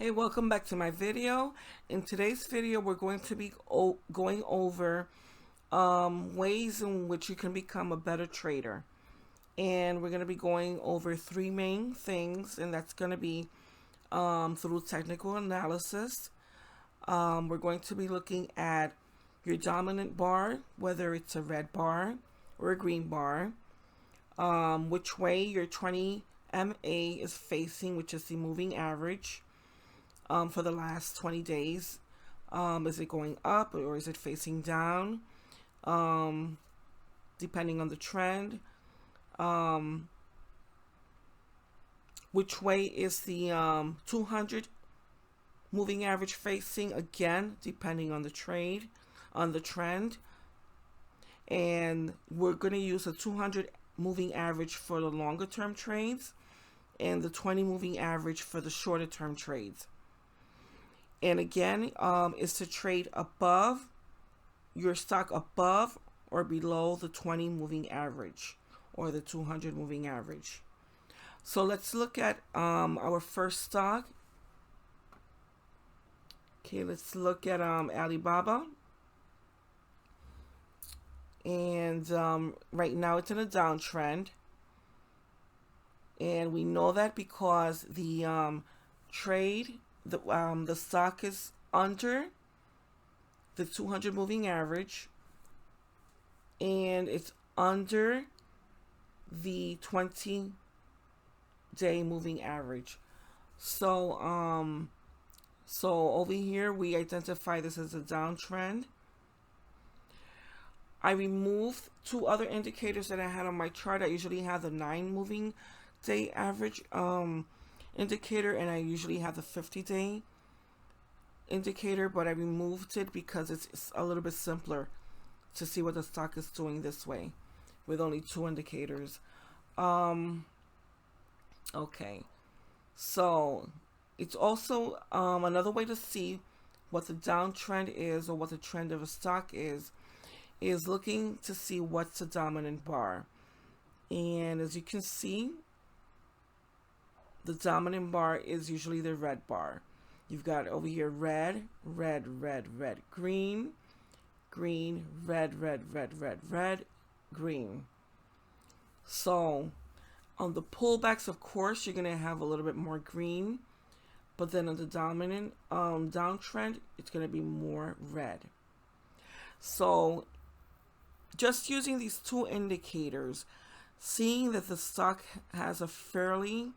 Hey, welcome back to my video. In today's video, we're going to be going over ways in which you can become a better trader. And we're going to be going over three main things, and that's going to be through technical analysis. We're going to be looking at your dominant bar, whether it's a red bar or a green bar, which way your 20 MA is facing, which is the moving average. For the last 20 days. Is it going up or is it facing down? Depending on the trend. Which way is the 200 moving average facing? Again, depending on the trend. And we're going to use a 200 moving average for the longer term trades and the 20 moving average for the shorter term trades. And again, is to trade above your stock, above or below the 20 moving average or the 200 moving average. So let's look at our first stock. Okay, let's look at Alibaba. And right now it's in a downtrend. And we know that because the the stock is under the 200 moving average and it's under the 20-day moving average. So over here we identify this as a downtrend. I removed two other indicators that I had on my chart. I usually have the 9 moving day average indicator, and I usually have the 50-day indicator, but I removed it because it's a little bit simpler to see what the stock is doing this way with only 2 indicators. Okay, so it's also another way to see what the downtrend is or what the trend of a stock is looking to see what's the dominant bar. And as you can see, the dominant bar is usually the red bar. You've got over here red, red, red, red, green, green, red, red, red, red, red, green. So on the pullbacks, of course, you're going to have a little bit more green. But then on the dominant downtrend, it's going to be more red. So just using these 2 indicators, seeing that the stock has a fairly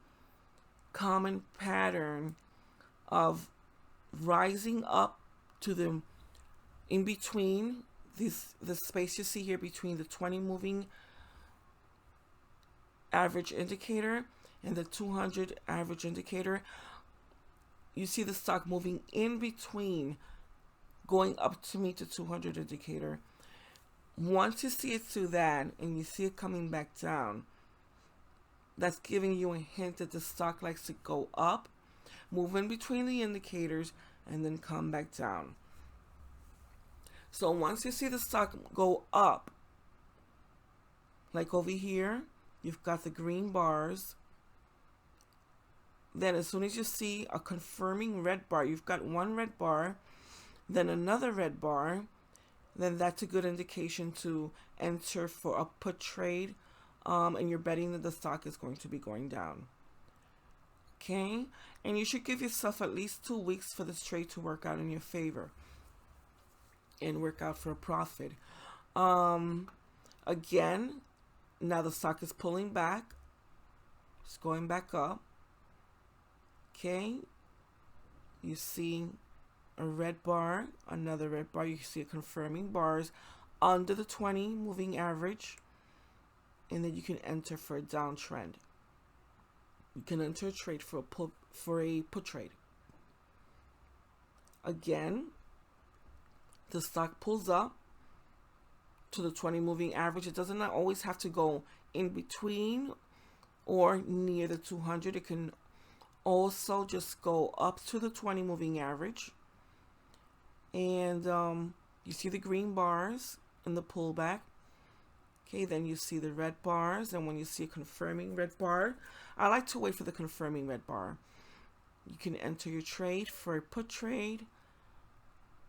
common pattern of rising up to the in between the space you see here between the 20 moving average indicator and the 200 average indicator. You see the stock moving in between, going up to meet the 200 indicator. Once you see it through that and you see it coming back down, that's giving you a hint that the stock likes to go up, move in between the indicators, and then come back down. So once you see the stock go up, like over here, you've got the green bars. Then as soon as you see a confirming red bar, you've got one red bar, then another red bar, then that's a good indication to enter for a put trade. And you're betting that the stock is going to be going down. Okay? And you should give yourself at least 2 weeks for this trade to work out in your favor and work out for a profit. Again, now the stock is pulling back. It's going back up. Okay? You see a red bar, another red bar. You see confirming bars under the 20 moving average. And then you can enter for a downtrend. You can enter a trade for a put trade. Again, the stock pulls up to the 20 moving average. It doesn't always have to go in between or near the 200. It can also just go up to the 20 moving average. And you see the green bars in the pullback. Okay, then you see the red bars, and when you see a confirming red bar, I like to wait for the confirming red bar. You can enter your trade for a put trade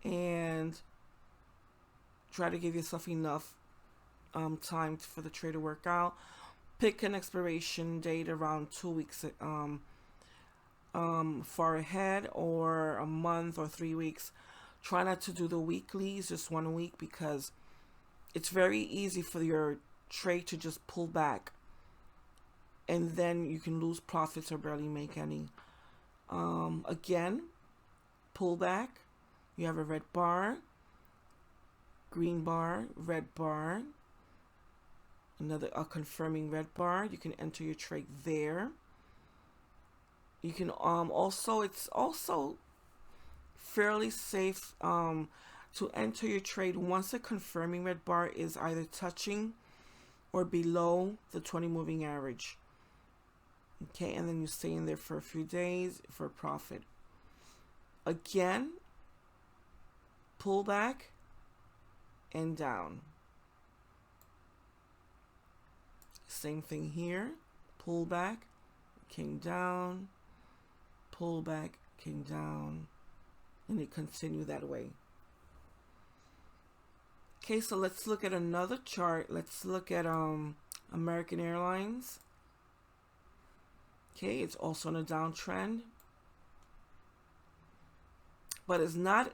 and try to give yourself enough time for the trade to work out. Pick an expiration date around 2 weeks far ahead, or a month or 3 weeks. Try not to do the weeklies, just 1 week, because it's very easy for your trade to just pull back, and then you can lose profits or barely make any. Again, pull back. You have a red bar, green bar, red bar, a confirming red bar. You can enter your trade there. You can it's also fairly safe to enter your trade once a confirming red bar is either touching or below the 20 moving average. Okay, and then you stay in there for a few days for profit. Again, pull back and down. Same thing here. Pull back, came down, pull back, came down, and it continued that way. Okay, so let's look at another chart. Let's look at American Airlines. Okay, it's also in a downtrend, but it's not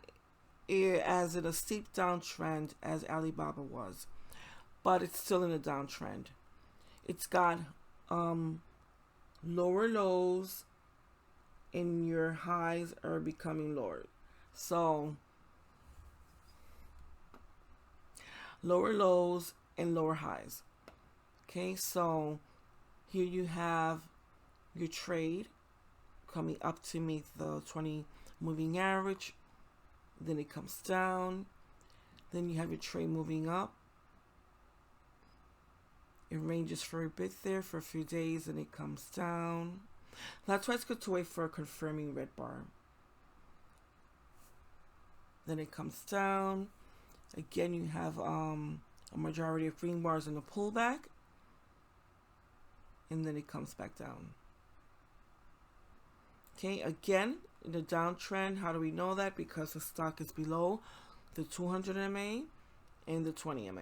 as in a steep downtrend as Alibaba was, but it's still in a downtrend. It's got lower lows, and your highs are becoming lower. So lower lows and lower highs. Okay, so here you have your trade coming up to meet the 20 moving average, then it comes down, then you have your trade moving up. It ranges for a bit there for a few days, and it comes down. That's why it's good to wait for a confirming red bar. Then it comes down. Again, you have a majority of green bars in the pullback, and then it comes back down. Okay, again, in the downtrend, how do we know that? Because the stock is below the 200 MA and the 20 MA.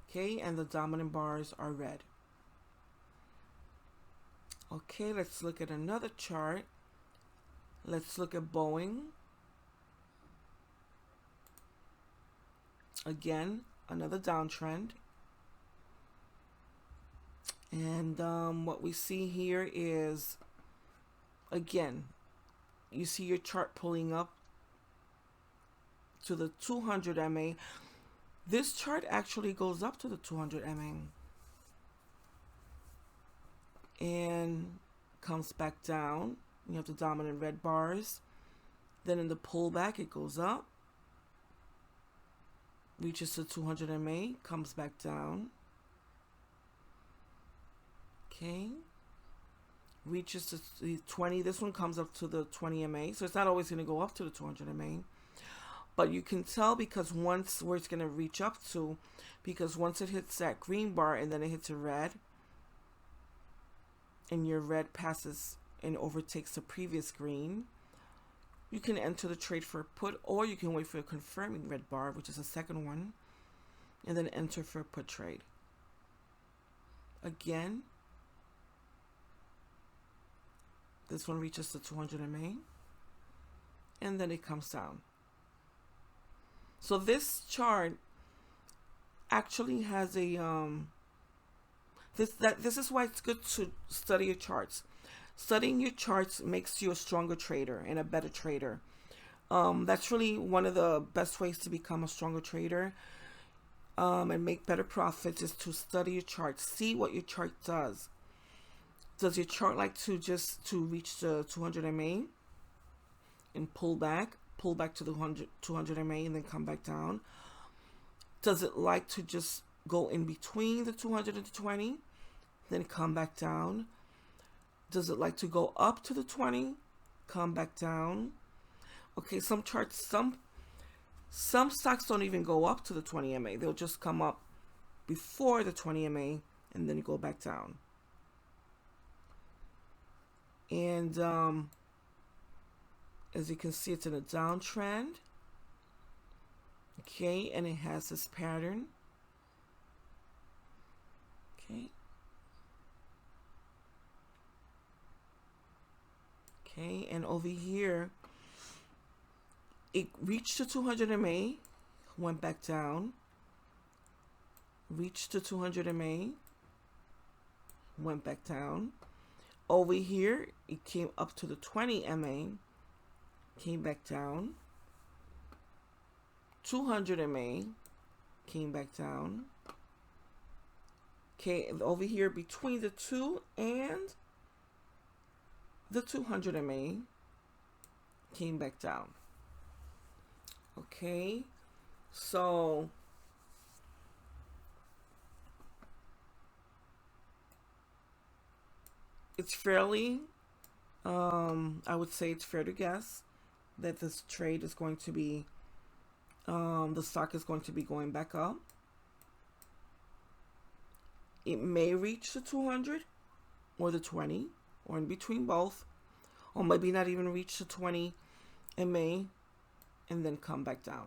Okay, and the dominant bars are red. Okay, let's look at another chart. Let's look at Boeing. Again, another downtrend. And what we see here is, again, you see your chart pulling up to the 200 MA. This chart actually goes up to the 200 MA and comes back down. You have the dominant red bars. Then in the pullback, it goes up, reaches to 200 MA, comes back down. Okay, reaches to the 20. This one comes up to the 20 MA, so it's not always going to go up to the 200 MA. But you can tell because once where it's going to reach up to, because once it hits that green bar and then it hits a red, and your red passes and overtakes the previous green, you can enter the trade for a put, or you can wait for a confirming red bar, which is the second one, and then enter for a put trade. Again, this one reaches to 200 MA, and then it comes down. So this chart actually has a this is why it's good to study your charts. Studying your charts makes you a stronger trader and a better trader. That's really one of the best ways to become a stronger trader and make better profits, is to study your charts. See what your chart does. Does your chart like to reach the 200 MA and pull back to the 200 MA and then come back down? Does it like to just go in between the 200 and the 20, then come back down? Does it like to go up to the 20, come back down? Okay, some charts, some stocks don't even go up to the 20 MA. They'll just come up before the 20 MA and then go back down. And as you can see, it's in a downtrend. Okay, and it has this pattern. Okay. Okay, and over here, it reached to 200 MA, went back down, reached to 200 MA, went back down. Over here, it came up to the 20 MA, came back down. 200 MA, came back down. Okay, over here between the 2 and the 200 MA, came back down. Okay, so it's fairly, I would say it's fair to guess that this trade is going to be, the stock is going to be going back up. It may reach the 200 or the 20 or in between both, or maybe not even reach the 20 MA and then come back down.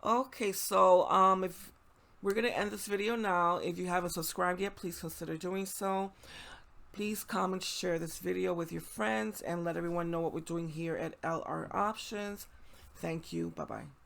Okay, so if we're going to end this video now. If you haven't subscribed yet, please consider doing so. Please comment, share this video with your friends, and let everyone know what we're doing here at LR Options. Thank you. Bye-bye.